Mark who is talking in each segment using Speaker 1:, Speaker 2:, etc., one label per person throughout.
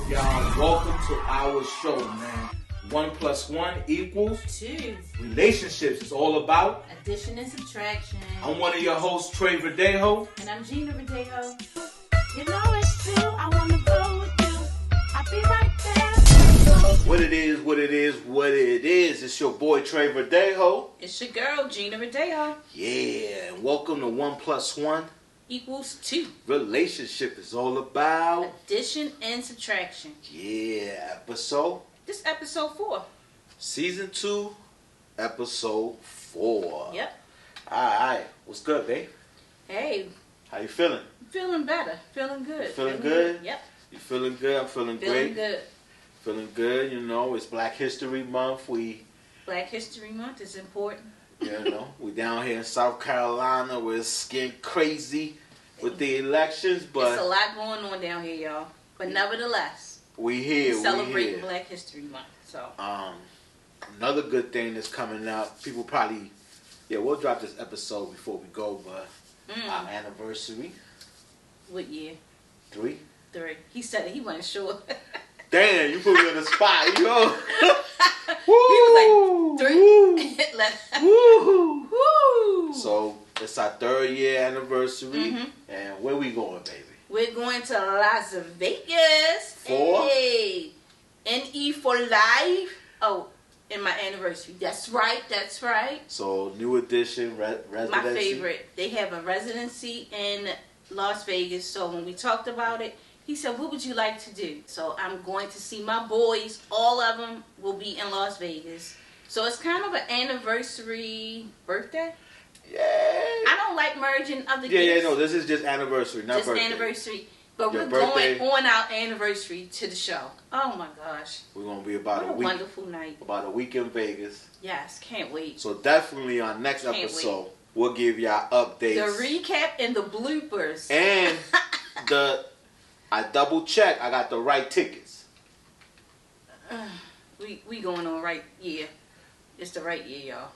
Speaker 1: Y'all, welcome to our show, man. 1 + 1 =
Speaker 2: 2.
Speaker 1: Relationships is all about
Speaker 2: Addition and subtraction.
Speaker 1: I'm one of your hosts, Trey Verdejo.
Speaker 2: And I'm Gina Verdejo.
Speaker 3: You know it's true, I wanna go with you. I'll be right there.
Speaker 1: What it is. It's your boy, Trey Verdejo.
Speaker 2: It's your girl, Gina Verdejo.
Speaker 1: Yeah, and welcome to 1 + 1
Speaker 2: = 2.
Speaker 1: Relationship is all about
Speaker 2: Addition and subtraction.
Speaker 1: Yeah, episode.
Speaker 2: This episode 4.
Speaker 1: Season 2, episode 4.
Speaker 2: Yep.
Speaker 1: Alright, what's good, babe?
Speaker 2: Hey,
Speaker 1: How you feeling?
Speaker 2: feeling better. Feeling good.
Speaker 1: You feeling good?
Speaker 2: Yep.
Speaker 1: You feeling good? I'm feeling
Speaker 2: Feeling
Speaker 1: great.
Speaker 2: good.
Speaker 1: Feeling good, you know, it's Black History Month.
Speaker 2: Black History Month is important.
Speaker 1: We down here in South Carolina where it's getting crazy with the elections, but
Speaker 2: There's a lot going on down here, y'all. But nevertheless,
Speaker 1: we here.
Speaker 2: we're celebrating
Speaker 1: we here.
Speaker 2: Black History Month. So
Speaker 1: Another good thing that's coming up, people probably, we'll drop this episode before we go, but our anniversary.
Speaker 2: What year?
Speaker 1: 3.
Speaker 2: 3. He said it. He wasn't sure.
Speaker 1: Damn, you put me on the spot, yo.
Speaker 2: He was like 3.
Speaker 1: Woo.
Speaker 2: Woo.
Speaker 1: So it's our 3rd year anniversary, and where we going, baby?
Speaker 2: We're going to Las Vegas.
Speaker 1: For?
Speaker 2: Hey. NE for life. Oh, in my anniversary. That's right.
Speaker 1: So new edition residency.
Speaker 2: My favorite. They have a residency in Las Vegas. So when we talked about it, he said, what would you like to do? So I'm going to see my boys. All of them will be in Las Vegas. So it's kind of an anniversary birthday.
Speaker 1: Yeah.
Speaker 2: I don't like merging other gifts.
Speaker 1: No, this is just anniversary, not
Speaker 2: just
Speaker 1: birthday.
Speaker 2: Anniversary. But
Speaker 1: Your
Speaker 2: we're
Speaker 1: birthday.
Speaker 2: going on our anniversary to the show. Oh my gosh.
Speaker 1: We're going to be about
Speaker 2: What a
Speaker 1: a week.
Speaker 2: wonderful night.
Speaker 1: About a week in Vegas.
Speaker 2: Yes, can't wait.
Speaker 1: So definitely on next
Speaker 2: Can't
Speaker 1: episode, we'll give y'all updates.
Speaker 2: The recap and the bloopers.
Speaker 1: And I double check. I got the right tickets.
Speaker 2: We going on right year. It's the right year, y'all.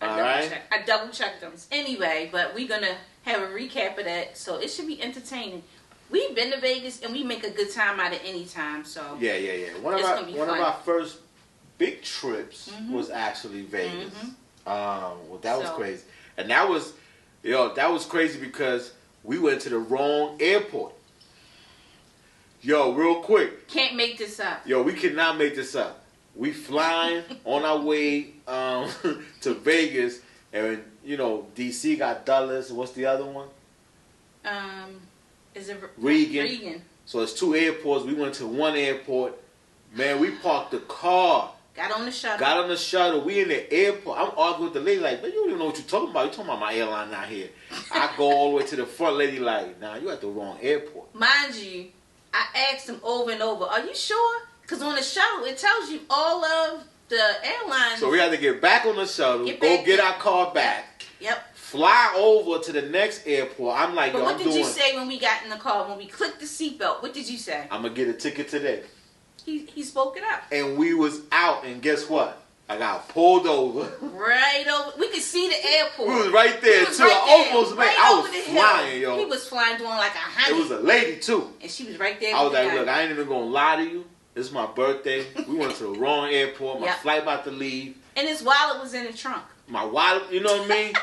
Speaker 2: I double checked them. Anyway, but we're gonna have a recap of that, so it should be entertaining. We've been to Vegas and we make a good time out of any time. So
Speaker 1: Yeah. One of our first big trips was actually Vegas. Well, that was crazy, and that was crazy because we went to the wrong airport. Yo, real quick.
Speaker 2: Can't make this up.
Speaker 1: Yo, we cannot make this up. We flying on our way to Vegas, and DC got Dulles. What's the other one?
Speaker 2: Is it
Speaker 1: Reagan? So it's 2 airports. We went to one airport. Man, we parked the car.
Speaker 2: Got on the shuttle.
Speaker 1: We in the airport. I'm arguing with the lady like, man, you don't even know what you're talking about. You're talking about my airline not here. I go all the way to the front. Lady like, nah, you at the wrong airport.
Speaker 2: Mind you, I asked him over and over, are you sure? Because on the shuttle, it tells you all of the airlines.
Speaker 1: So we had to get back on the shuttle, get our car back.
Speaker 2: Yep.
Speaker 1: Fly over to the next airport. I'm like,
Speaker 2: but
Speaker 1: yo,
Speaker 2: what did you say when we got in the car? When we clicked the seatbelt, what did you say?
Speaker 1: I'm going to get a ticket today.
Speaker 2: He spoke it up.
Speaker 1: And we was out, and guess what? I got pulled over.
Speaker 2: Right over. We could see the airport.
Speaker 1: We was right there, too. I almost made I was flying, yo.
Speaker 2: He was flying doing like 100.
Speaker 1: It was a lady, too.
Speaker 2: And she was right there.
Speaker 1: I was like, look, I ain't even going to lie to you. This is my birthday. We went to the wrong airport. My flight about to leave.
Speaker 2: And his wallet was in the trunk.
Speaker 1: My wallet, you know what I mean?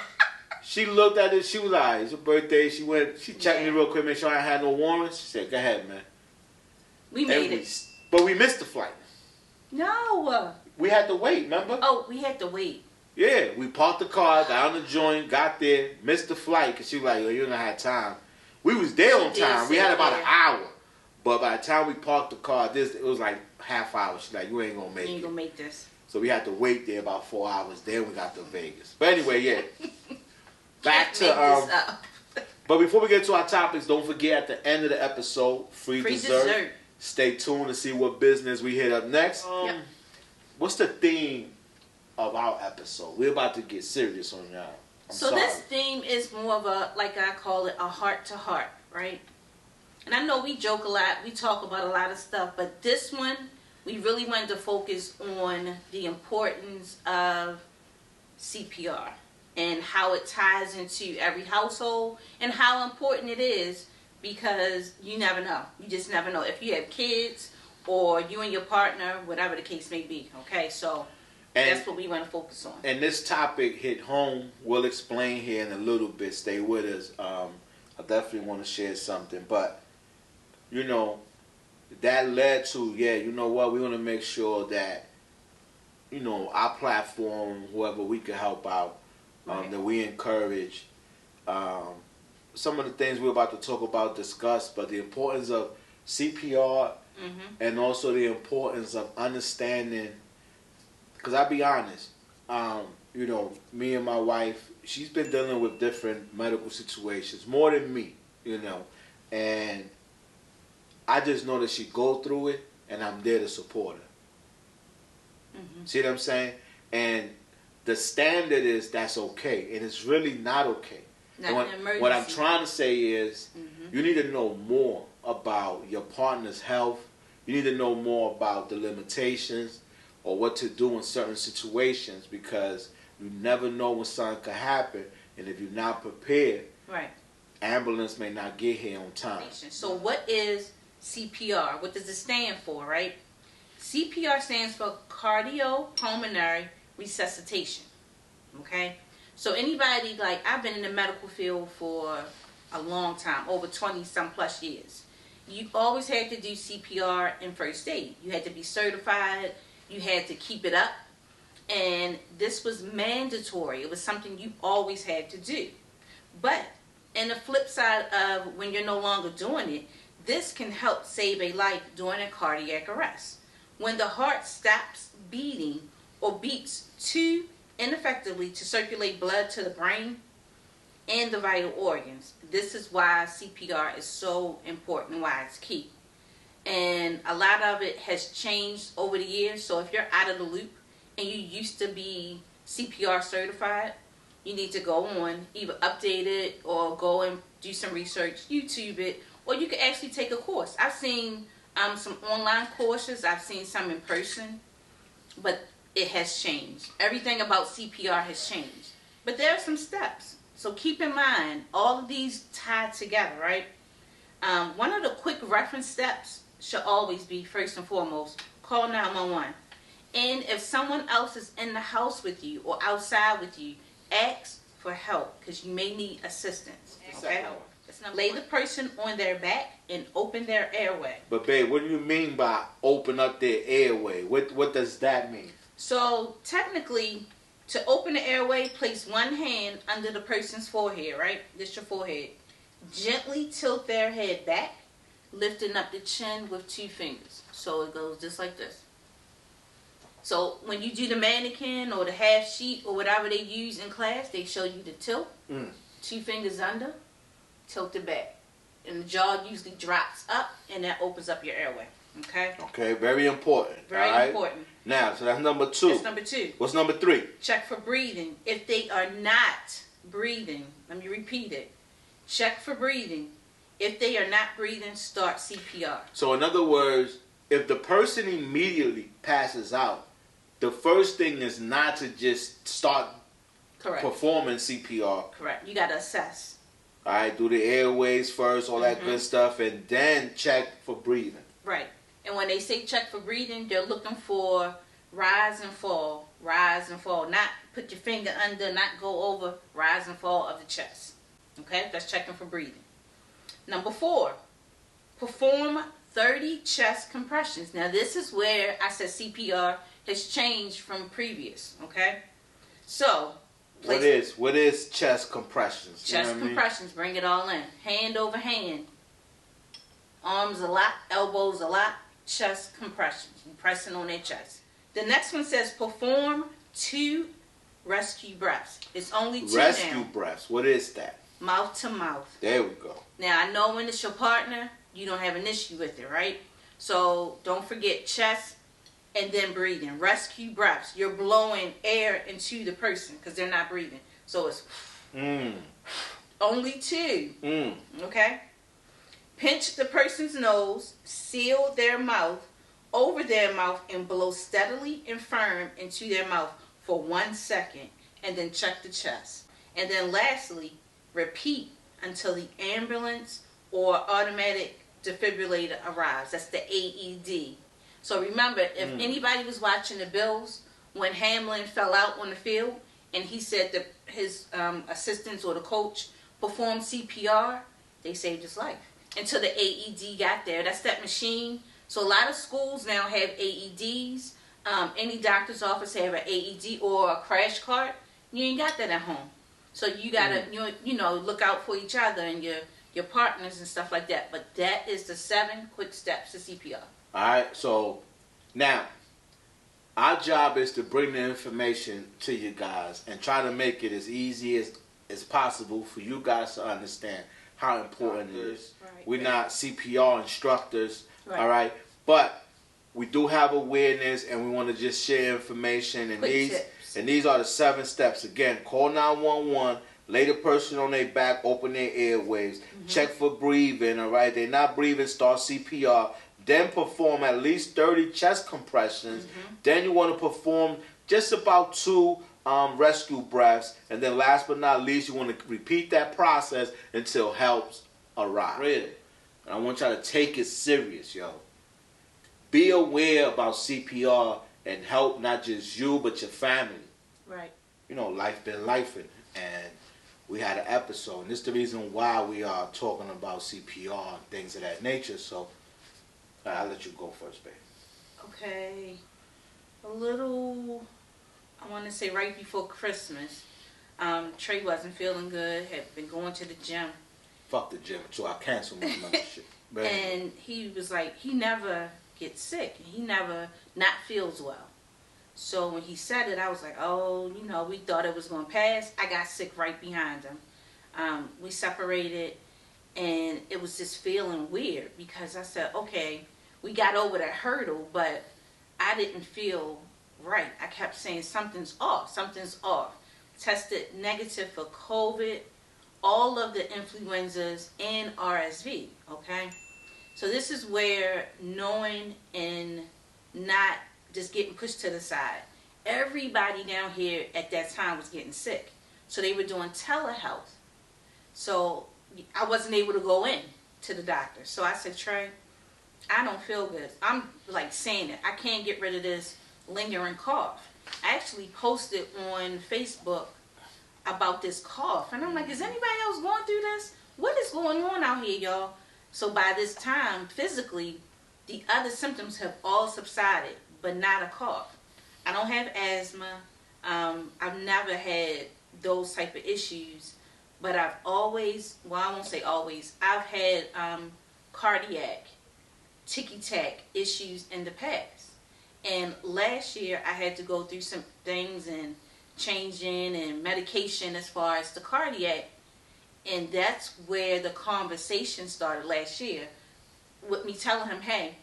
Speaker 1: She looked at it. She was like, it's your birthday. She checked me real quick, make sure I had no warrants. She said, go ahead, man.
Speaker 2: We made it.
Speaker 1: But we missed the flight.
Speaker 2: No.
Speaker 1: We had to wait, remember?
Speaker 2: Oh, we had to wait.
Speaker 1: Yeah, we parked the car, got on the joint, got there, missed the flight because she was like, yo, you don't have time. We was there on time. We had about an hour. But by the time we parked the car, it was like half hour. She's like, you ain't going to make it.
Speaker 2: You ain't going to make this.
Speaker 1: So we had to wait there about 4 hours. Then we got to Vegas. But anyway, yeah. Back to... But before we get to our topics, don't forget at the end of the episode, free dessert. Stay tuned to see what business we hit up next. What's the theme of our episode? We're about to get serious on y'all.
Speaker 2: This theme is more of a, like I call it, a heart-to-heart, right? And I know we joke a lot, we talk about a lot of stuff, but this one, we really wanted to focus on the importance of CPR and how it ties into every household and how important it is, because you never know. You just never know. If you have kids or you and your partner, whatever the case may be. Okay, so that's what we want to focus on.
Speaker 1: And this topic hit home. We'll explain here in a little bit. Stay with us. I definitely want to share something. But, you know, that led to, you know what, we want to make sure that, you know, our platform, whoever we can help out, that we encourage some of the things we're about to talk about, discuss, but the importance of CPR and also the importance of understanding, because I'll be honest, you know, me and my wife, she's been dealing with different medical situations, more than me, you know, and I just know that she go through it, and I'm there to support her. See what I'm saying? And the standard is that's okay, and it's really not okay. What I'm trying to say is you need to know more about your partner's health. You need to know more about the limitations or what to do in certain situations, because you never know when something could happen, and if you're not prepared, ambulance may not get here on time.
Speaker 2: So what is CPR? What does it stand for, right? CPR stands for cardiopulmonary resuscitation. Okay? So anybody, like, I've been in the medical field for a long time, over 20 some plus years. You always had to do CPR and first aid. You had to be certified. You had to keep it up. And this was mandatory. It was something you always had to do. But in the flip side of when you're no longer doing it, this can help save a life during a cardiac arrest. When the heart stops beating or beats too ineffectively to circulate blood to the brain and the vital organs. This is why CPR is so important, why it's key. And a lot of it has changed over the years. So if you're out of the loop and you used to be CPR certified, you need to go on, either update it or go and do some research, YouTube it, or you can actually take a course. I've seen some online courses. I've seen some in person, but it has changed. Everything about CPR has changed. But there are some steps. So keep in mind, all of these tied together, right? One of the quick reference steps should always be, first and foremost, call 911. And if someone else is in the house with you or outside with you, ask for help, because you may need assistance. Okay? Lay the person on their back and open their airway.
Speaker 1: But babe, what do you mean by open up their airway? What does that mean?
Speaker 2: So technically, to open the airway, place one hand under the person's forehead, right? This your forehead. Gently tilt their head back, lifting up the chin with two fingers. So it goes just like this. So when you do the mannequin or the half sheet or whatever they use in class, they show you the tilt. Two fingers under, tilt it back. And the jaw usually drops up, and that opens up your airway. Okay?
Speaker 1: Okay, very important.
Speaker 2: Very important.
Speaker 1: Now, so that's number 2.
Speaker 2: That's number 2.
Speaker 1: What's number 3?
Speaker 2: Check for breathing. If they are not breathing, let me repeat it. Check for breathing. If they are not breathing, start CPR.
Speaker 1: So in other words, if the person immediately passes out, the first thing is not to just start performing CPR.
Speaker 2: Correct. You got to assess.
Speaker 1: All right, do the airways first, all that good stuff, and then check for breathing.
Speaker 2: Right. And when they say check for breathing, they're looking for rise and fall, rise and fall. Not put your finger under, not go over, rise and fall of the chest. Okay? That's checking for breathing. Number 4, perform 30 chest compressions. Now, this is where I said CPR has changed from previous. Okay? So,
Speaker 1: what is chest compressions?
Speaker 2: Chest compressions, bring it all in. Hand over hand. Arms a lot, elbows a lot, chest compressions. You're pressing on their chest. The next one says perform 2 rescue breaths. It's only 2
Speaker 1: rescue
Speaker 2: now.
Speaker 1: breaths. What is that?
Speaker 2: Mouth to mouth.
Speaker 1: There we go.
Speaker 2: Now, I know when it's your partner, you don't have an issue with it, right? So don't forget chest and then breathing. Rescue breaths. You're blowing air into the person because they're not breathing. So it's only 2. Okay? Pinch the person's nose, seal their mouth, over their mouth, and blow steadily and firm into their mouth for 1 second, and then check the chest. And then lastly, repeat until the ambulance or automatic defibrillator arrives. That's the AED. So remember, if anybody was watching the Bills when Hamlin fell out on the field and he said that his assistants or the coach performed CPR, they saved his life. Until the AED got there. That's that machine. So a lot of schools now have AEDs. Any doctor's office have an AED or a crash cart. You ain't got that at home. So you gotta, look out for each other and your partners and stuff like that. But that is the 7 quick steps to CPR.
Speaker 1: All right. So now, our job is to bring the information to you guys and try to make it as easy as possible for you guys to understand how important it is.
Speaker 2: Right.
Speaker 1: We're not CPR instructors,
Speaker 2: Right.
Speaker 1: all right? But we do have awareness, and we want to just share information. And these are the 7 steps. Again, call 911, lay the person on their back, open their airways, check for breathing, all right? They're not breathing, start CPR. Then perform at least 30 chest compressions. Then you want to perform just about 2 rescue breaths. And then last but not least, you want to repeat that process until help's arrive. Really. And I want y'all to take it serious, yo. Be aware about CPR and help not just you, but your family.
Speaker 2: Right.
Speaker 1: Life been lifing. And we had an episode. And this is the reason why we are talking about CPR and things of that nature. So I'll let you go first, babe.
Speaker 2: Okay. I want to say right before Christmas, Trey wasn't feeling good, had been going to the gym.
Speaker 1: Fuck the gym, so I canceled my membership.
Speaker 2: And he was like, he never gets sick. He never not feels well. So when he said it, I was like, oh, we thought it was going to pass. I got sick right behind him. We separated, and it was just feeling weird because I said, okay, we got over that hurdle, but I didn't feel right. I kept saying something's off. Tested negative for COVID, all of the influenzas, and RSV, okay? So this is where knowing and not just getting pushed to the side. Everybody down here at that time was getting sick. So they were doing telehealth. So I wasn't able to go in to the doctor. So I said, Trey, I don't feel good. I'm like saying it. I can't get rid of this lingering cough. I actually posted on Facebook about this cough. And I'm like, is anybody else going through this? What is going on out here, y'all? So by this time, physically, the other symptoms have all subsided, but not a cough. I don't have asthma. I've never had those type of issues. But I've always, well, I won't say always, I've had cardiac ticky-tack issues in the past. And last year I had to go through some things and changing and medication as far as the cardiac. And that's where the conversation started last year with me telling him, hey,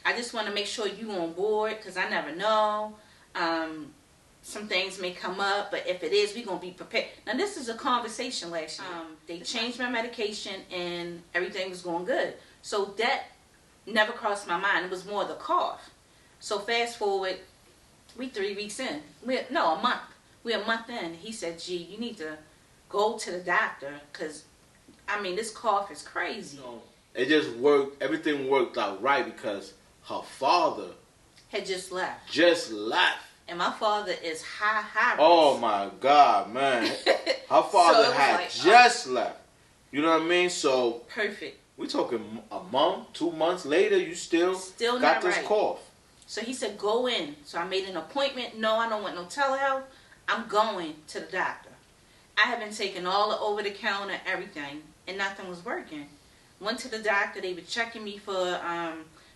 Speaker 2: I just want to make sure you on board because I never know. Some things may come up, but if it is, we're going to be prepared. Now, this is a conversation last year. They changed my medication and everything was going good. So that never crossed my mind. It was more the cough. So fast forward, we 3 weeks in. A month. We're a month in. He said, gee, you need to go to the doctor because, this cough is crazy.
Speaker 1: No, it just worked. Everything worked out right because her father
Speaker 2: had just left. And my father is high risk.
Speaker 1: Oh my God, man. Her father had just left. You know what I mean? So
Speaker 2: perfect.
Speaker 1: We talking a month, 2 months later, you still got this cough.
Speaker 2: So he said, go in. So I made an appointment. No, I don't want no telehealth. I'm going to the doctor. I have been taking all the over-the-counter, everything, and nothing was working. Went to the doctor. They were checking me for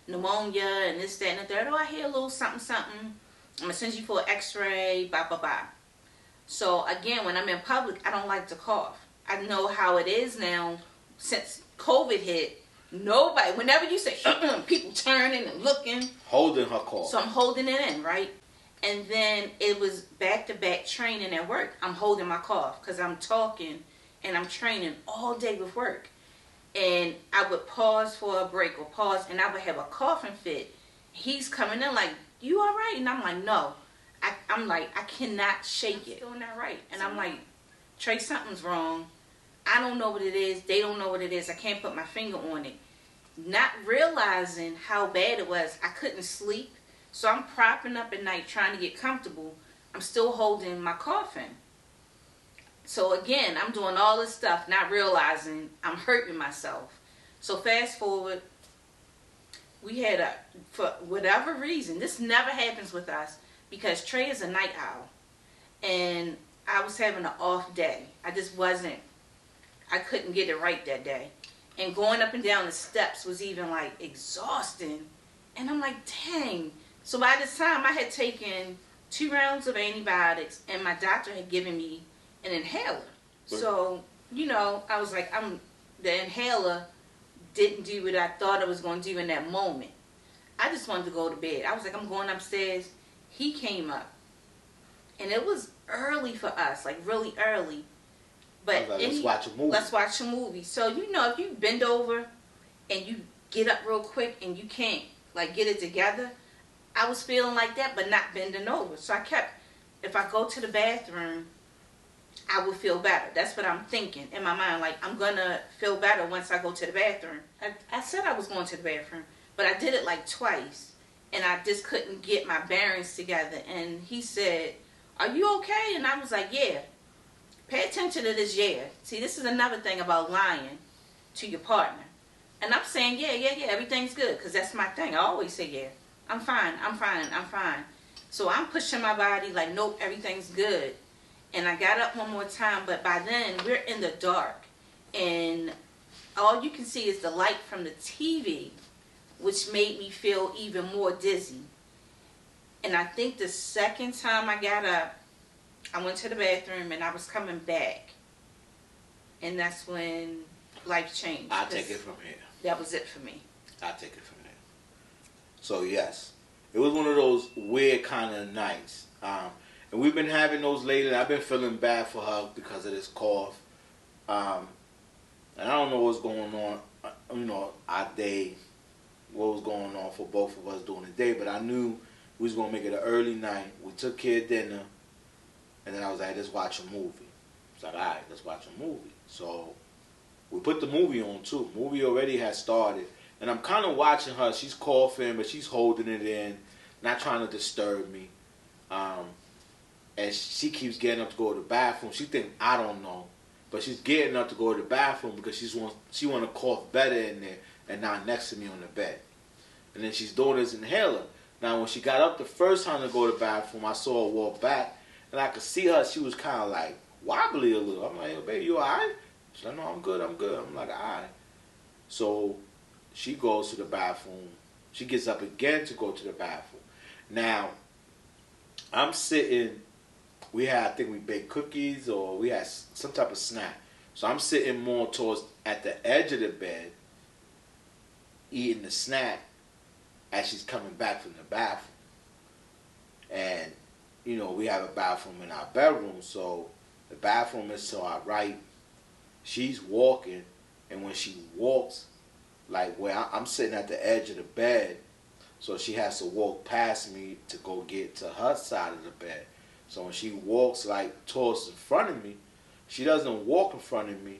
Speaker 2: pneumonia and this, that, and the third. Oh, I hear a little something, something. I'm going to send you for an x-ray, blah, blah, blah. So, again, when I'm in public, I don't like to cough. I know how it is now since COVID hit. Nobody, whenever you say, people turning and looking.
Speaker 1: Holding her cough.
Speaker 2: So I'm holding it in, right? And then it was back-to-back training at work. I'm holding my cough because I'm talking and I'm training all day with work. And I would pause for a break or pause and I would have a coughing fit. He's coming in like, you all right? And I'm like, no. I'm like, I cannot shake it. I'm doing that right. And I'm like, Trey, something's wrong. I don't know what it is. They don't know what it is. I can't put my finger on it. not realizing how bad it was, I couldn't sleep. So I'm propping up at night trying to get comfortable. I'm still holding my coffin. So again, I'm doing all this stuff, not realizing I'm hurting myself. So fast forward, we had for whatever reason, this never happens with us because Trey is a night owl. And I was having an off day. I couldn't get it right that day. And going up and down the steps was even like exhausting. And I'm like, dang. So by this time I had taken 2 rounds of antibiotics and my doctor had given me an inhaler. So, I was like, the inhaler didn't do what I thought it was going to do in that moment. I just wanted to go to bed. I was like, I'm going upstairs. He came up. And it was early for us, like really early. But
Speaker 1: like, let's watch a movie.
Speaker 2: Let's watch a movie. So, if you bend over and you get up real quick and you can't, like, get it together, I was feeling like that, but not bending over. So I kept, if I go to the bathroom, I will feel better. That's what I'm thinking in my mind. Like, I'm going to feel better once I go to the bathroom. I said I was going to the bathroom, but I did it like twice. And I just couldn't get my bearings together. And he said, are you okay? And I was like, yeah. Pay attention to this, yeah. See, this is another thing about lying to your partner. And I'm saying, yeah, everything's good. Because that's my thing. I always say, yeah. I'm fine. So I'm pushing my body like, nope, everything's good. And I got up one more time, but by then we're in the dark. And all you can see is the light from the TV, which made me feel even more dizzy. And I think the second time I got up, I went to the bathroom and I was coming back. And that's when life changed.
Speaker 1: I'll take it from here.
Speaker 2: That was it for me.
Speaker 1: I'll take it from there. So, yes. It was one of those weird kind of nights. And we've been having those lately. I've been feeling bad for her because of this cough. And I don't know what's going on, our day, what was going on for both of us during the day. But I knew we was going to make it an early night. We took care of dinner. And then I was like, let's watch a movie. I was like, all right, let's watch a movie. So we put the movie on, too. Movie already has started. And I'm kind of watching her. She's coughing, but she's holding it in, not trying to disturb me. And she keeps getting up to go to the bathroom. She thinks I don't know. But she's getting up to go to the bathroom because she want to cough better in there and not next to me on the bed. And then she's doing this inhaler. Now, when she got up the first time to go to the bathroom, I saw her walk back. And I could see her. She was kind of like wobbly a little. I'm like, baby, you all right? She's like, no, I'm good. I'm like, all right. So she goes to the bathroom. She gets up again to go to the bathroom. Now, I'm sitting. I think we baked cookies or we had some type of snack. So I'm sitting more towards at the edge of the bed, eating the snack as she's coming back from the bathroom. And, we have a bathroom in our bedroom, so the bathroom is to our right. She's walking, and when she walks, like where I'm sitting at the edge of the bed, so she has to walk past me to go get to her side of the bed. So when she walks like towards the front of me, she doesn't walk in front of me.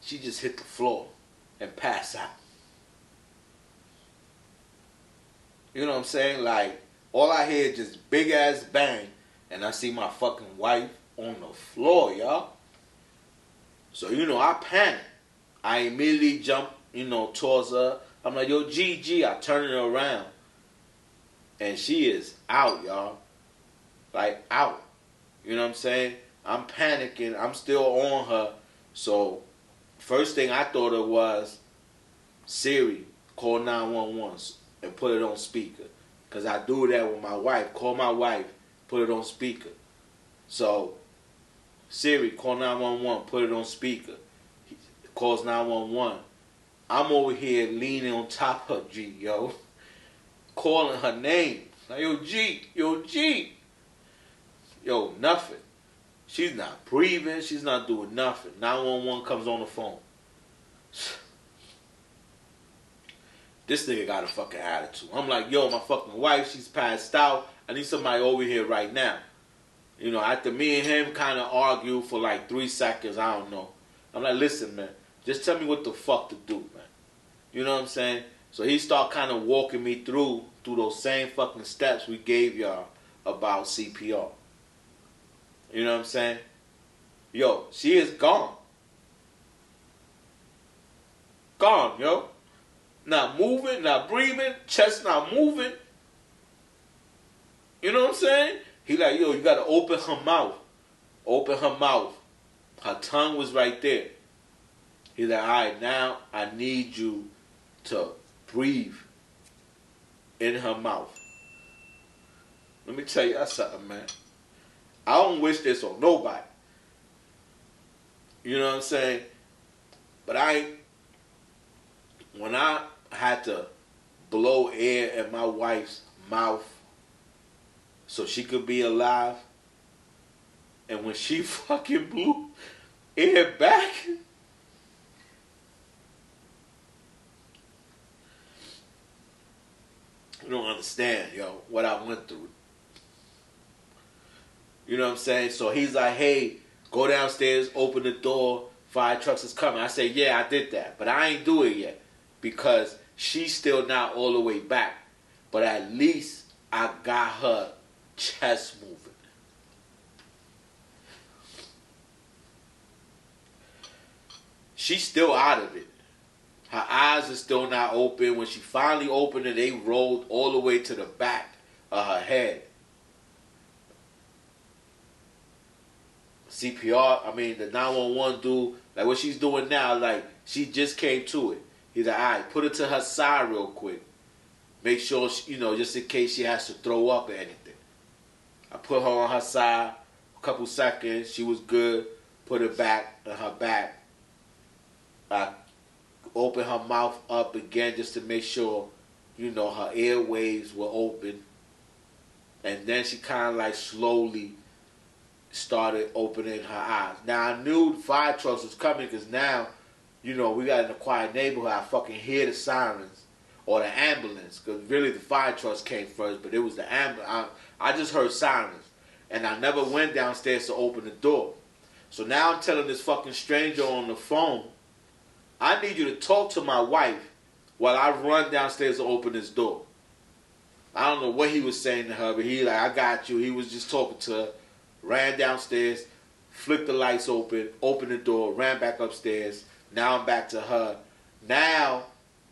Speaker 1: She just hit the floor and pass out. You know what I'm saying? Like, all I hear is just big ass bang, and I see my fucking wife on the floor, y'all. So, I panic. I immediately jump, towards her. I'm like, yo, G, I turn her around. And she is out, y'all. Like, out. You know what I'm saying? I'm panicking. I'm still on her. So, first thing I thought of was, Siri, call 911 and put it on speaker. Because I do that with my wife. Call my wife, put it on speaker. So, Siri, call 911, put it on speaker. He calls 911. I'm over here leaning on top of her, G, yo. Calling her name. Like, yo, G. Yo, nothing. She's not breathing. She's not doing nothing. 911 comes on the phone. This nigga got a fucking attitude. I'm like, yo, my fucking wife, she's passed out. I need somebody over here right now. You know, after me and him kind of argued for like 3 seconds, I don't know. I'm like, listen, man, just tell me what the fuck to do, man. You know what I'm saying? So he started kind of walking me through those same fucking steps we gave y'all about CPR. You know what I'm saying? Yo, she is gone. Gone, yo. Not moving, not breathing, chest not moving. You know what I'm saying? He like, yo, you gotta open her mouth. Open her mouth. Her tongue was right there. He's like, all right, now I need you to breathe in her mouth. Let me tell you something, man. I don't wish this on nobody. You know what I'm saying? But when I had to blow air in my wife's mouth so she could be alive, and when she fucking blew air back, you don't understand, yo, what I went through. You know what I'm saying? So he's like, hey, go downstairs, open the door, fire trucks is coming. I say, yeah, I did that, but I ain't do it yet because she's still not all the way back. But at least I got her chest moving. She's still out of it. Her eyes are still not open. When she finally opened it, they rolled all the way to the back of her head. CPR, I mean, the 911 dude, like what she's doing now, like she just came to it. He's like, all right, put it to her side real quick. Make sure, she, you know, just in case she has to throw up or anything. I put her on her side, a couple seconds, she was good, put it back on her back. I opened her mouth up again just to make sure, you know, her airways were open. And then she kind of like slowly started opening her eyes. Now I knew the fire trucks was coming because now, you know, we got in a quiet neighborhood. I fucking hear the sirens or the ambulance because really the fire trucks came first, but it was the ambulance. I just heard sirens and I never went downstairs to open the door. So now I'm telling this fucking stranger on the phone, I need you to talk to my wife while I run downstairs to open this door. I don't know what he was saying to her, but he like, I got you. He was just talking to her. Ran downstairs, flicked the lights open, opened the door, ran back upstairs. Now I'm back to her. Now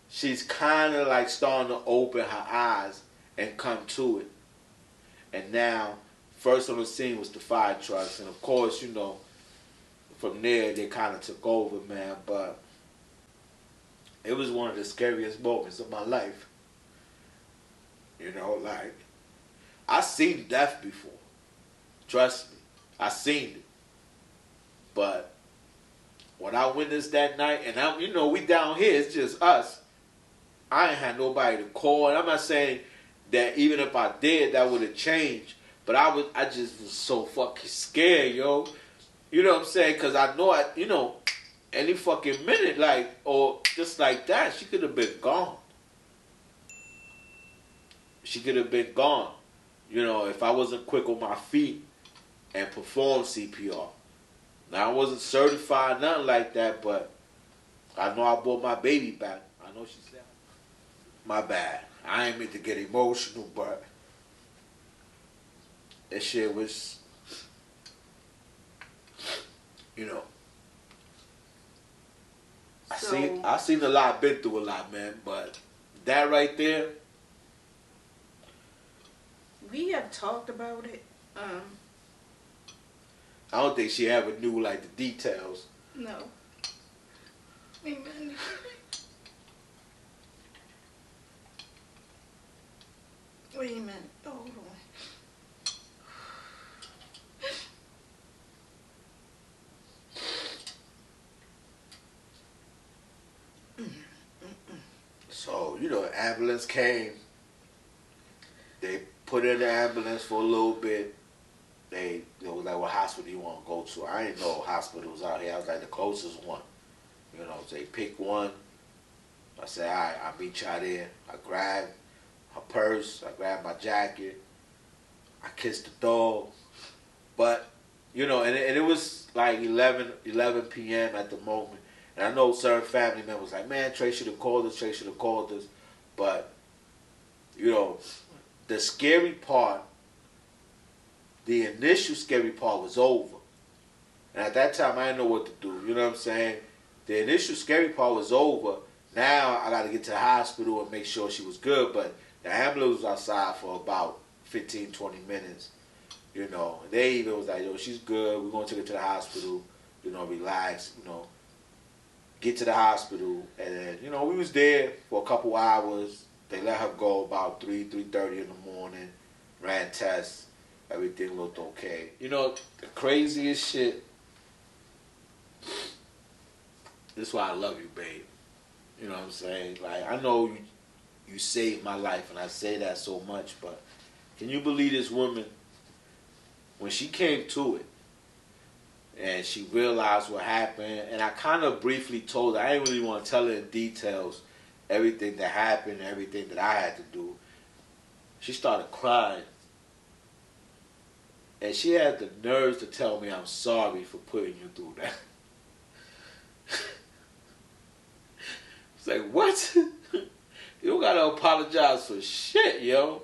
Speaker 1: she's kind of like starting to open her eyes and come to it. And now, first on the scene was the fire trucks. And of course, you know, from there they kind of took over, man. But it was one of the scariest moments of my life. You know, like, I seen death before. Trust me, I seen it. But when I witnessed that night, and I'm, you know, we down here, it's just us. I ain't had nobody to call, and I'm not saying that even if I did, that would have changed. But I just was so fucking scared, yo. You know what I'm saying? Because I know, you know, any fucking minute, like, or just like that, she could have been gone. She could have been gone. You know, if I wasn't quick on my feet and perform CPR. Now, I wasn't certified, nothing like that, but I know I brought my baby back. I know she's there. My bad. I ain't meant to get emotional, but that shit was, you know. I seen a lot, been through a lot, man, but that right there.
Speaker 2: We have talked about it.
Speaker 1: I don't think she ever knew, like, the details.
Speaker 2: No. Amen. Wait a minute. Oh, hold on.
Speaker 1: So, you know, the ambulance came. They put in the ambulance for a little bit. They was like, what hospital do you want to go to? I didn't know hospitals out here. I was like, the closest one. You know, they picked one. I said, all right, I'll meet y'all there. I grabbed her purse. I grabbed my jacket. I kissed the dog. But, you know, and it was like 11 p.m. at the moment. And I know certain family members was like, man, Trey should have called us. But, you know, the scary part, the initial scary part was over. And at that time, I didn't know what to do. You know what I'm saying? The initial scary part was over. Now I got to get to the hospital and make sure she was good. But the ambulance was outside for about 15, 20 minutes. You know, they even was like, yo, she's good. We're going to take her to the hospital. You know, relax. You know, get to the hospital. And then, you know, we was there for a couple hours. They let her go about 3:30 in the morning. Ran tests. Everything looked okay. You know, the craziest shit. This is why I love you, babe. You know what I'm saying? Like, I know you saved my life, and I say that so much, but can you believe this woman, when she came to it, and she realized what happened, and I kind of briefly told her, I didn't really want to tell her in details everything that happened, everything that I had to do. She started crying. And she had the nerves to tell me I'm sorry for putting you through that. It's like, what? You don't gotta apologize for shit, yo.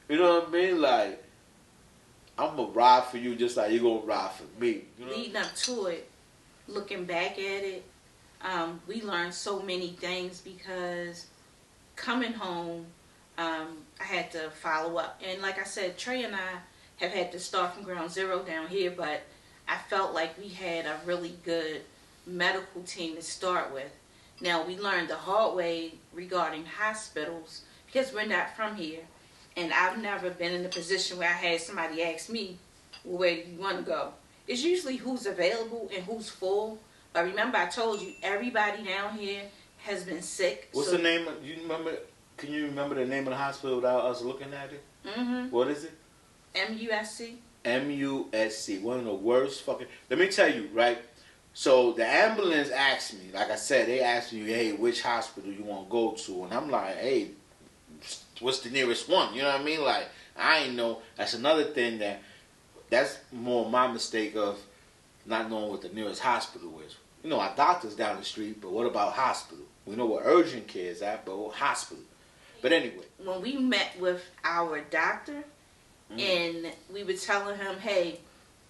Speaker 1: You know what I mean? Like, I'm gonna ride for you just like you're gonna ride for me. You know?
Speaker 2: Leading up to it, looking back at it, we learned so many things because coming home, I had to follow up. And like I said, Trey and I have had to start from ground zero down here, but I felt like we had a really good medical team to start with. Now, we learned the hard way regarding hospitals because we're not from here. And I've never been in a position where I had somebody ask me, well, where do you want to go? It's usually who's available and who's full. But remember, I told you, everybody down here has been sick.
Speaker 1: What's the name? You remember? Can you remember the name of the hospital without us looking at it?
Speaker 2: Mm-hmm.
Speaker 1: What is it?
Speaker 2: MUSC.
Speaker 1: MUSC. One of the worst fucking... Let me tell you, right? So the ambulance asked me, like I said, they asked me, hey, which hospital you want to go to? And I'm like, hey, what's the nearest one? You know what I mean? Like, I ain't know. That's another thing that's more my mistake of not knowing what the nearest hospital is. You know, our doctor's down the street, but what about hospital? We know where urgent care is at, but what hospital? But anyway.
Speaker 2: When we met with our doctor, and we were telling him, hey,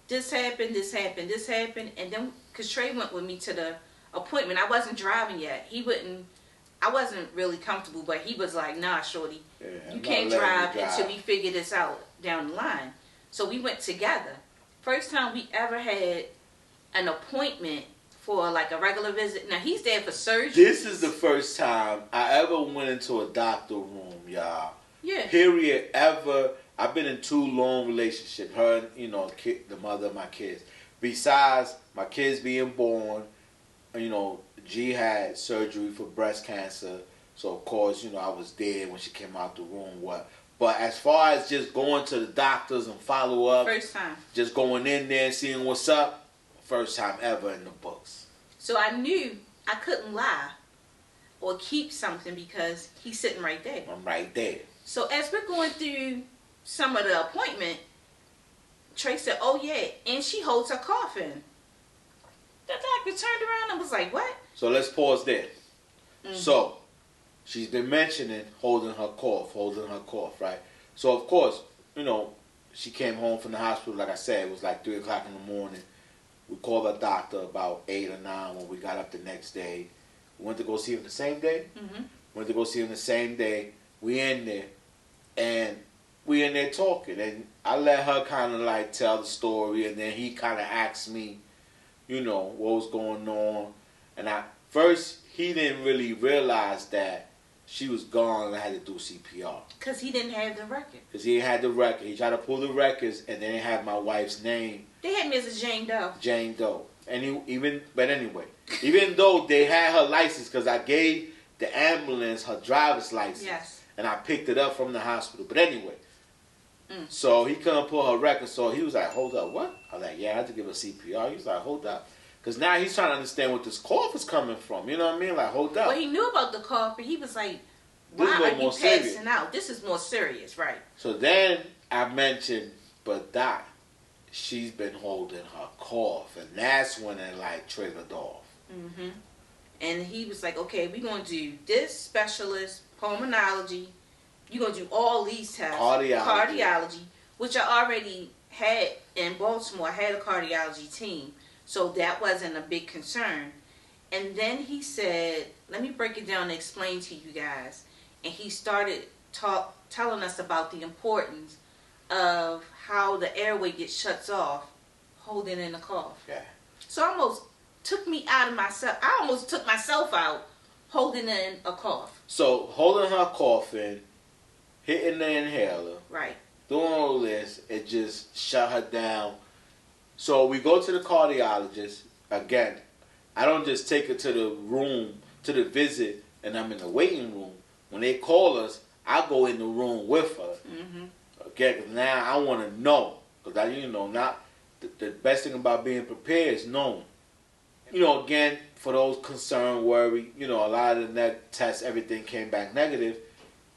Speaker 2: this happened, and then, because Trey went with me to the appointment, I wasn't driving yet. I wasn't really comfortable, but he was like, nah, shorty, you can't drive until we figure this out down the line. So we went together. First time we ever had an appointment for like a regular visit. Now, he's there for surgery.
Speaker 1: This is the first time I ever went into a doctor room, y'all.
Speaker 2: Yeah.
Speaker 1: Period, ever. I've been in 2 long relationships. Her, you know, the mother of my kids. Besides my kids being born, you know, G had surgery for breast cancer. So, of course, you know, I was there when she came out the room. But as far as just going to the doctors and follow up.
Speaker 2: First time.
Speaker 1: Just going in there and seeing what's up. First time ever in the books.
Speaker 2: So I knew I couldn't lie or keep something because he's sitting right there.
Speaker 1: I'm right there.
Speaker 2: So as we're going through some of the appointment, Trey said, oh yeah, and she holds her coffin. The doctor turned around and was like, what?
Speaker 1: So let's pause there. Mm-hmm. So she's been mentioning holding her cough, right? So of course, you know, she came home from the hospital, like I said, it was like 3 o'clock in the morning. We called our doctor about 8 or 9 when we got up the next day. We went to go see him the same day.
Speaker 2: Mm-hmm.
Speaker 1: Went to go see him the same day. We in there, and we in there talking, and I let her kind of like tell the story, and then he kind of asked me, you know, what was going on. And he didn't really realize that she was gone and I had to do CPR.
Speaker 2: Because he didn't have the record.
Speaker 1: Because he had the record. He tried to pull the records, and then they had my wife's name.
Speaker 2: They had me as a Jane Doe.
Speaker 1: Jane Doe. And even though they had her license, because I gave the ambulance her driver's license.
Speaker 2: Yes.
Speaker 1: And I picked it up from the hospital. But anyway. So he couldn't pull her record, so he was like, hold up, what? I was like, yeah, I had to give her CPR. He was like, hold up. Because now he's trying to understand what this cough is coming from. You know what I mean? Like, hold up.
Speaker 2: Well, he knew about the cough, but he was like, why are you passing out? This is more serious, right?
Speaker 1: So then I mentioned, but Doc, she's been holding her cough, and that's when it like triggered off.
Speaker 2: Mm-hmm. And he was like, okay, we're going to do this specialist, pulmonology. You're going to do all these tests. Cardiology, which I already had in Baltimore. I had a cardiology team. So that wasn't a big concern. And then he said, let me break it down and explain to you guys. And he started telling us about the importance of how the airway gets shuts off holding in a cough.
Speaker 1: Yeah.
Speaker 2: So almost took me out of myself. I almost took myself out holding in a cough.
Speaker 1: So holding her cough in, hitting the inhaler,
Speaker 2: right,
Speaker 1: doing all this, it just shut her down. So we go to the cardiologist. Again, I don't just take her to the room, to the visit, and I'm in the waiting room. When they call us, I go in the room with her. Mm-hmm. Okay, because now I want to know. Because, not the best thing about being prepared is knowing. Again, for those concerned, worried, a lot of the tests, everything came back negative.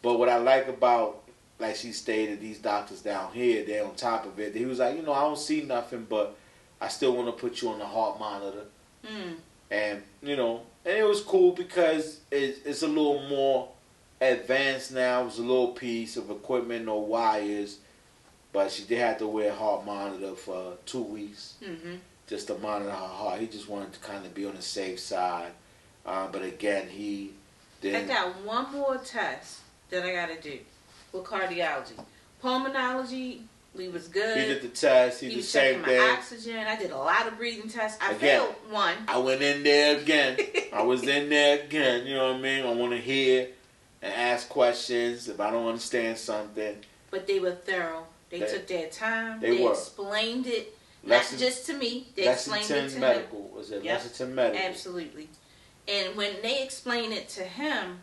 Speaker 1: But what I like about, like she stated, these doctors down here, they're on top of it. He was like, I don't see nothing, but I still want to put you on the heart monitor. Mm. And, and it was cool because it's a little more advanced now. It was a little piece of equipment, no wires. But she did have to wear a heart monitor for 2 weeks. Mm-hmm. Just to monitor her heart. He just wanted to kind of be on the safe side. But again, he didn't.
Speaker 2: I got one more test that I got to do with cardiology. Pulmonology, we was good.
Speaker 1: He did the test. He did the same thing.
Speaker 2: My oxygen. I did a lot of breathing tests. I failed one.
Speaker 1: I went in there again. I was in there again. You know what I mean? I want to hear and ask questions if I don't understand something.
Speaker 2: But they were thorough. They took their time.
Speaker 1: They
Speaker 2: explained it. Not just to me. They explained it to
Speaker 1: medical.
Speaker 2: him.
Speaker 1: Was it Lexington Medical?
Speaker 2: Absolutely. And when they explain it to him,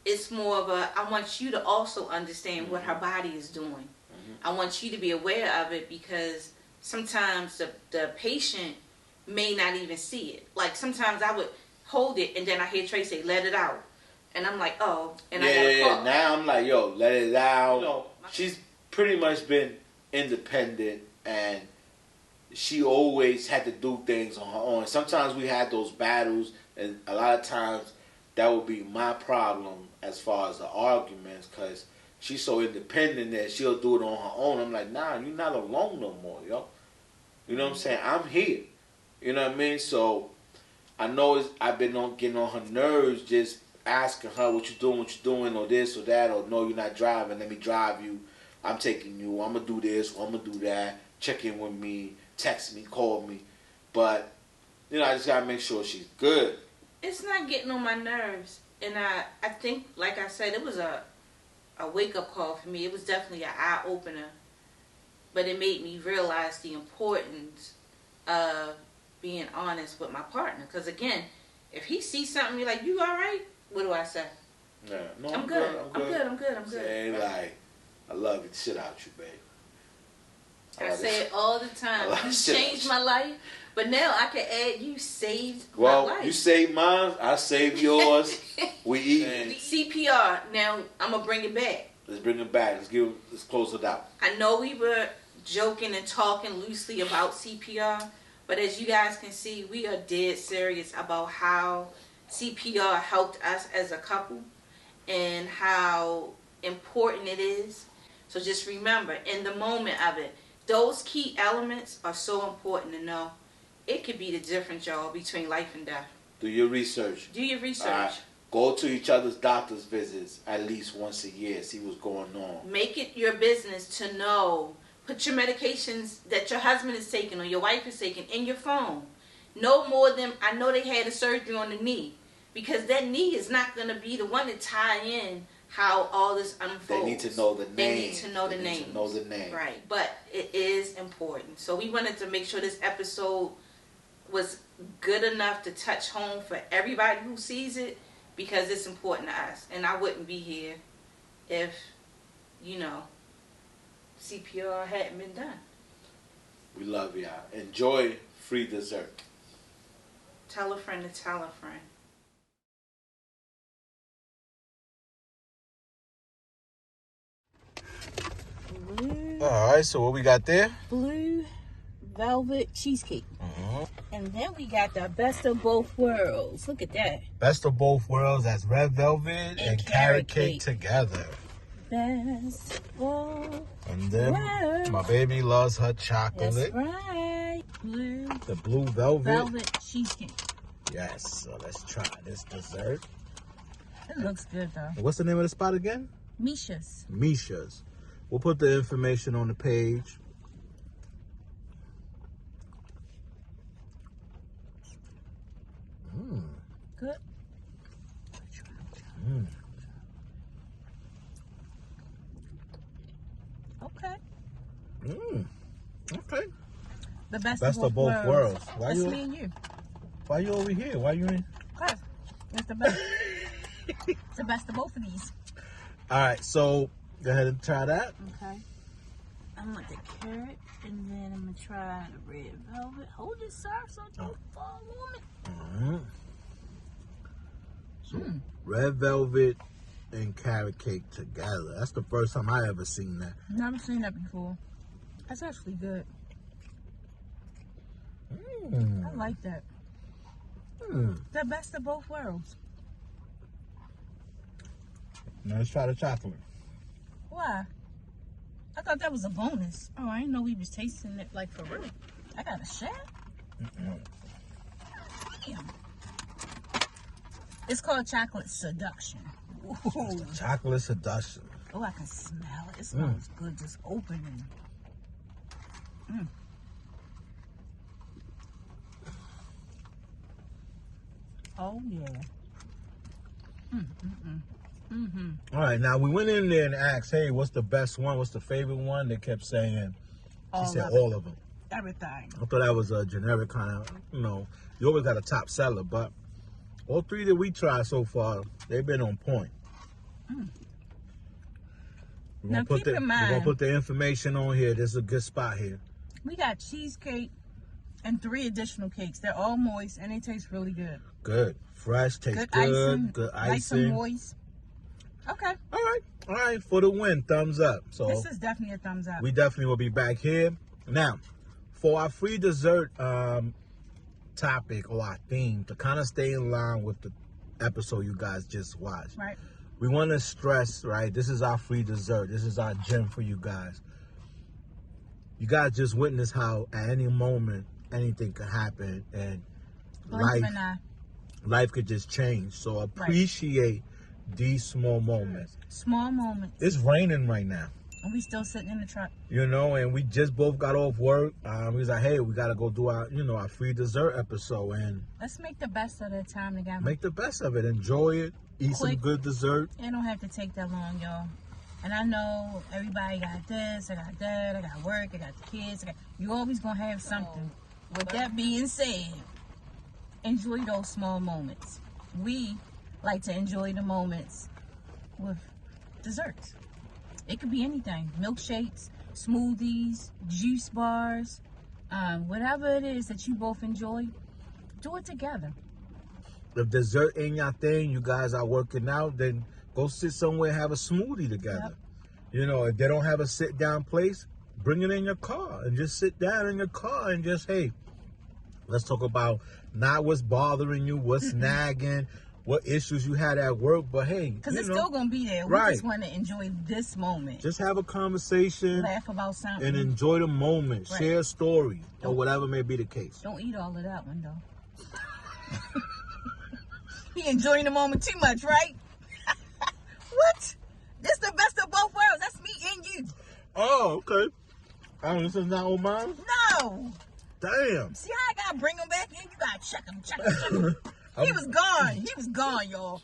Speaker 2: it's more of I want you to also understand what her body is doing. Mm-hmm. I want you to be aware of it because sometimes the patient may not even see it. Like sometimes I would hold it and then I hear Trey say, let it out. And I'm like, oh. And I gotta call.
Speaker 1: Now I'm like, yo, let it out. She's pretty much been independent and she always had to do things on her own. Sometimes we had those battles, and a lot of times that would be my problem as far as the arguments, because she's so independent that she'll do it on her own. I'm like, nah, you're not alone no more, yo. You know what I'm saying? I'm here. You know what I mean? So I know I've been getting on her nerves just asking her what you doing, or this or that, or no, you're not driving, let me drive you. I'm taking you. I'm going to do this, or I'm going to do that. Check in with me. Text me, call me, but I just gotta make sure she's good.
Speaker 2: It's not getting on my nerves, and I think, like I said, it was a wake up call for me. It was definitely an eye opener, but it made me realize the importance of being honest with my partner. Because again, if he sees something, you're like, "You all right?" What do I say?
Speaker 1: Yeah, no,
Speaker 2: I'm good. I'm good.
Speaker 1: Say like, "I love the shit out you, babe."
Speaker 2: I say it all the time. You changed my life, but now I can add you saved my life. Well,
Speaker 1: you saved mine. I saved yours. We eat.
Speaker 2: CPR. Now I'm gonna bring it back.
Speaker 1: Let's bring it back. Let's close it out.
Speaker 2: I know we were joking and talking loosely about CPR, but as you guys can see, we are dead serious about how CPR helped us as a couple and how important it is. So just remember, in the moment of it, those key elements are so important to know. It could be the difference, y'all, between life and death.
Speaker 1: Do your research. Go to each other's doctor's visits at least once a year. See what's going on.
Speaker 2: Make it your business to know. Put your medications that your husband is taking or your wife is taking in your phone. No more than, I know they had a surgery on the knee. Because that knee is not going to be the one to tie in how all this unfolds.
Speaker 1: They need to know the name.
Speaker 2: They need to know the name. Right. But it is important. So we wanted to make sure this episode was good enough to touch home for everybody who sees it, because it's important to us. And I wouldn't be here if, CPR hadn't been done.
Speaker 1: We love y'all. Enjoy free dessert.
Speaker 2: Tell a friend to tell a friend.
Speaker 1: All right, so what we got there?
Speaker 2: Blue velvet cheesecake.
Speaker 1: Uh-huh.
Speaker 2: And then we got the best of both worlds. Look at that.
Speaker 1: Best of both worlds. That's red velvet and carrot cake together.
Speaker 2: Best of both
Speaker 1: And then
Speaker 2: worlds.
Speaker 1: my baby loves her chocolate.
Speaker 2: That's right.
Speaker 1: The blue velvet.
Speaker 2: Velvet cheesecake.
Speaker 1: Yes. So let's try this dessert.
Speaker 2: It looks good though.
Speaker 1: What's the name of the spot again?
Speaker 2: Misha's.
Speaker 1: Misha's. We'll put the information on the page.
Speaker 2: Good. Okay.
Speaker 1: Okay.
Speaker 2: The best
Speaker 1: of both worlds.
Speaker 2: That's me and you.
Speaker 1: Why you over here? Why you in?
Speaker 2: Cause it's the best. It's the best of both of these.
Speaker 1: All right. So go ahead and try that.
Speaker 2: Okay. I'm with the carrot, and then I'm gonna try the red velvet. Hold it, sir, so don't fall on it.
Speaker 1: So red velvet and carrot cake together. That's the first time I ever seen that.
Speaker 2: Never seen that before. That's actually good. I like that. The best of both worlds.
Speaker 1: Now let's try the chocolate.
Speaker 2: Why? I thought that was a bonus. Oh, I didn't know we was tasting it like for real. I got a shot. Damn. It's called chocolate seduction. Ooh.
Speaker 1: Chocolate seduction.
Speaker 2: Oh, I can smell it. It smells good just opening. Oh, yeah.
Speaker 1: All right, now we went in there and asked, hey, what's the best one? What's the favorite one? They kept saying, she said all of them.
Speaker 2: Everything.
Speaker 1: I thought that was a generic kind of, you always got a top seller, but all three that we tried so far, they've been on point.
Speaker 2: Now keep in mind,
Speaker 1: we're going to put the information on here. There's a good spot here.
Speaker 2: We got cheesecake and 3 additional cakes. They're all moist and they taste really good.
Speaker 1: Good. Fresh, tastes good. Good icing.
Speaker 2: Nice and moist. Okay.
Speaker 1: All right. For the win, thumbs up. So
Speaker 2: this is definitely a thumbs up.
Speaker 1: We definitely will be back here. Now, for our free dessert topic or our theme, to kind of stay in line with the episode you guys just watched.
Speaker 2: Right.
Speaker 1: We want to stress, right, this is our free dessert. This is our gem for you guys. You guys just witness how at any moment anything could happen and life could just change. So appreciate these small moments.
Speaker 2: Small moments.
Speaker 1: It's raining right now.
Speaker 2: And we still sitting in the truck.
Speaker 1: And we just both got off work. We was like, hey, we got to go do our, our free dessert episode. And
Speaker 2: let's make the best of the time together.
Speaker 1: Make the best of it. Enjoy it. Eat some good dessert.
Speaker 2: It don't have to take that long, y'all. And I know everybody got this, I got that, I got work, I got the kids. You always going to have something. With that being said, enjoy those small moments. We like to enjoy the moments with desserts. It could be anything. Milkshakes, smoothies, juice bars, whatever it is that you both enjoy, do it together.
Speaker 1: If dessert ain't your thing, you guys are working out, then go sit somewhere and have a smoothie together. Yep. If they don't have a sit-down place, bring it in your car and just sit down in your car and just, hey, let's talk about not what's bothering you, what's nagging, what issues you had at work, but hey,
Speaker 2: because it's still going to be there. We just want to enjoy this moment.
Speaker 1: Just have a conversation.
Speaker 2: Laugh about something.
Speaker 1: And enjoy the moment. Right. Share a story or whatever may be the case.
Speaker 2: Don't eat all of that one, though. He enjoying the moment too much, right? What? This the best of both worlds. That's me and you.
Speaker 1: Oh, okay. This is not on mine?
Speaker 2: No.
Speaker 1: Damn.
Speaker 2: See how I gotta bring him back in? You gotta check him. He was gone, y'all.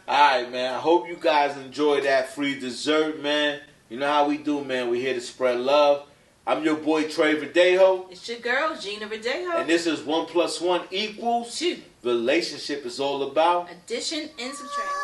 Speaker 1: Alright, man. I hope you guys enjoyed that free dessert, man. You know how we do, man. We're here to spread love. I'm your boy, Trey Verdejo.
Speaker 2: It's your girl, Gina Verdejo.
Speaker 1: And this is 1 + 1 = 2. Relationship is all about
Speaker 2: addition and subtraction.